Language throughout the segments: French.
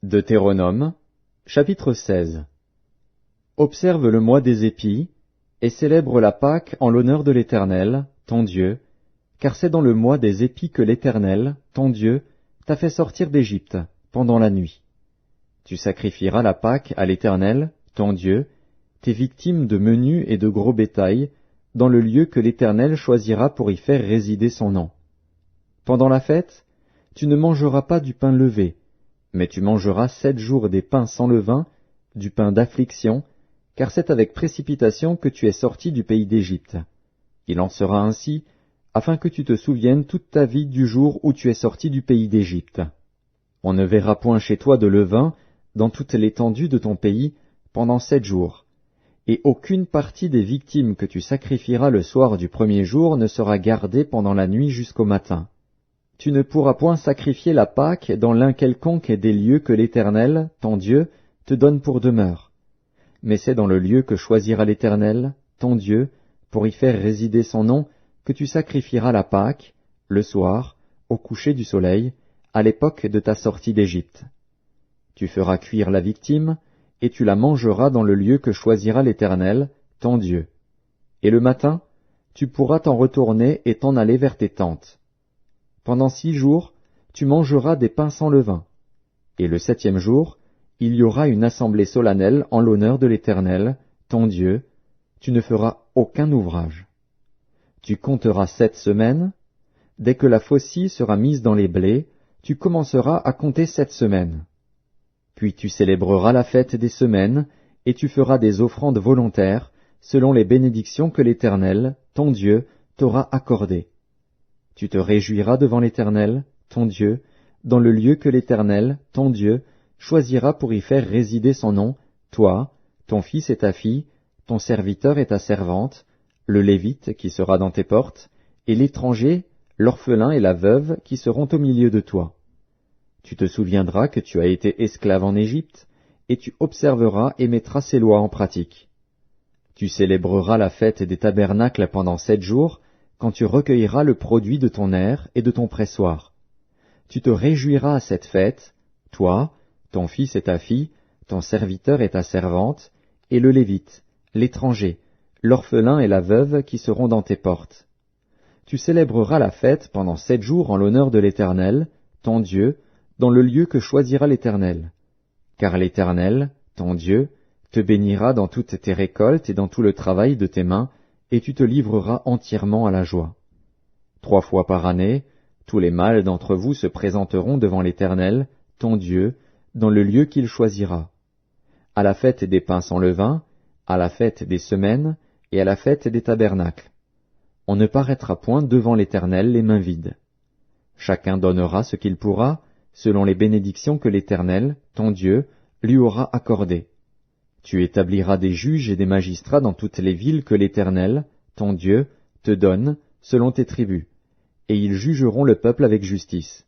Deutéronome, chapitre 16. Observe le mois des épis, et célèbre la Pâque en l'honneur de l'Éternel, ton Dieu, car c'est dans le mois des épis que l'Éternel, ton Dieu, t'a fait sortir d'Égypte, pendant la nuit. Tu sacrifieras la Pâque à l'Éternel, ton Dieu, tes victimes de menu et de gros bétail, dans le lieu que l'Éternel choisira pour y faire résider son nom. Pendant la fête, tu ne mangeras pas du pain levé, mais tu mangeras 7 jours des pains sans levain, du pain d'affliction, car c'est avec précipitation que tu es sorti du pays d'Égypte. Il en sera ainsi, afin que tu te souviennes toute ta vie du jour où tu es sorti du pays d'Égypte. On ne verra point chez toi de levain, dans toute l'étendue de ton pays, pendant 7 jours, et aucune partie des victimes que tu sacrifieras le soir du premier jour ne sera gardée pendant la nuit jusqu'au matin. Tu ne pourras point sacrifier la Pâque dans l'un quelconque des lieux que l'Éternel, ton Dieu, te donne pour demeure. Mais c'est dans le lieu que choisira l'Éternel, ton Dieu, pour y faire résider son nom, que tu sacrifieras la Pâque, le soir, au coucher du soleil, à l'époque de ta sortie d'Égypte. Tu feras cuire la victime, et tu la mangeras dans le lieu que choisira l'Éternel, ton Dieu. Et le matin, tu pourras t'en retourner et t'en aller vers tes tentes. Pendant 6 jours, tu mangeras des pains sans levain. Et le 7e jour, il y aura une assemblée solennelle en l'honneur de l'Éternel, ton Dieu. Tu ne feras aucun ouvrage. Tu compteras 7 semaines. Dès que la faucille sera mise dans les blés, tu commenceras à compter 7 semaines. Puis tu célébreras la fête des semaines, et tu feras des offrandes volontaires, selon les bénédictions que l'Éternel, ton Dieu, t'aura accordées. Tu te réjouiras devant l'Éternel, ton Dieu, dans le lieu que l'Éternel, ton Dieu, choisira pour y faire résider son nom, toi, ton fils et ta fille, ton serviteur et ta servante, le Lévite qui sera dans tes portes, et l'étranger, l'orphelin et la veuve qui seront au milieu de toi. Tu te souviendras que tu as été esclave en Égypte, et tu observeras et mettras ces lois en pratique. Tu célébreras la fête des tabernacles pendant 7 jours, quand tu recueilleras le produit de ton aire et de ton pressoir. Tu te réjouiras à cette fête, toi, ton fils et ta fille, ton serviteur et ta servante, et le Lévite, l'étranger, l'orphelin et la veuve qui seront dans tes portes. Tu célébreras la fête pendant 7 jours en l'honneur de l'Éternel, ton Dieu, dans le lieu que choisira l'Éternel. Car l'Éternel, ton Dieu, te bénira dans toutes tes récoltes et dans tout le travail de tes mains, et tu te livreras entièrement à la joie. 3 fois par année, tous les mâles d'entre vous se présenteront devant l'Éternel, ton Dieu, dans le lieu qu'il choisira. À la fête des pains sans levain, à la fête des semaines, et à la fête des tabernacles. On ne paraîtra point devant l'Éternel les mains vides. Chacun donnera ce qu'il pourra, selon les bénédictions que l'Éternel, ton Dieu, lui aura accordées. Tu établiras des juges et des magistrats dans toutes les villes que l'Éternel, ton Dieu, te donne, selon tes tribus, et ils jugeront le peuple avec justice.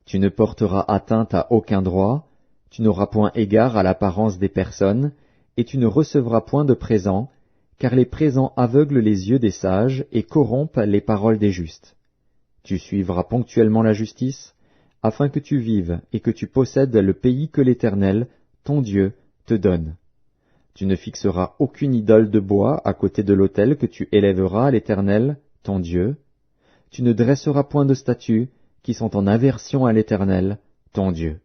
Tu ne porteras atteinte à aucun droit, tu n'auras point égard à l'apparence des personnes, et tu ne recevras point de présents, car les présents aveuglent les yeux des sages et corrompent les paroles des justes. Tu suivras ponctuellement la justice, afin que tu vives et que tu possèdes le pays que l'Éternel, ton Dieu, te donne. Tu ne fixeras aucune idole de bois à côté de l'autel que tu élèveras à l'Éternel, ton Dieu. Tu ne dresseras point de statues qui sont en aversion à l'Éternel, ton Dieu.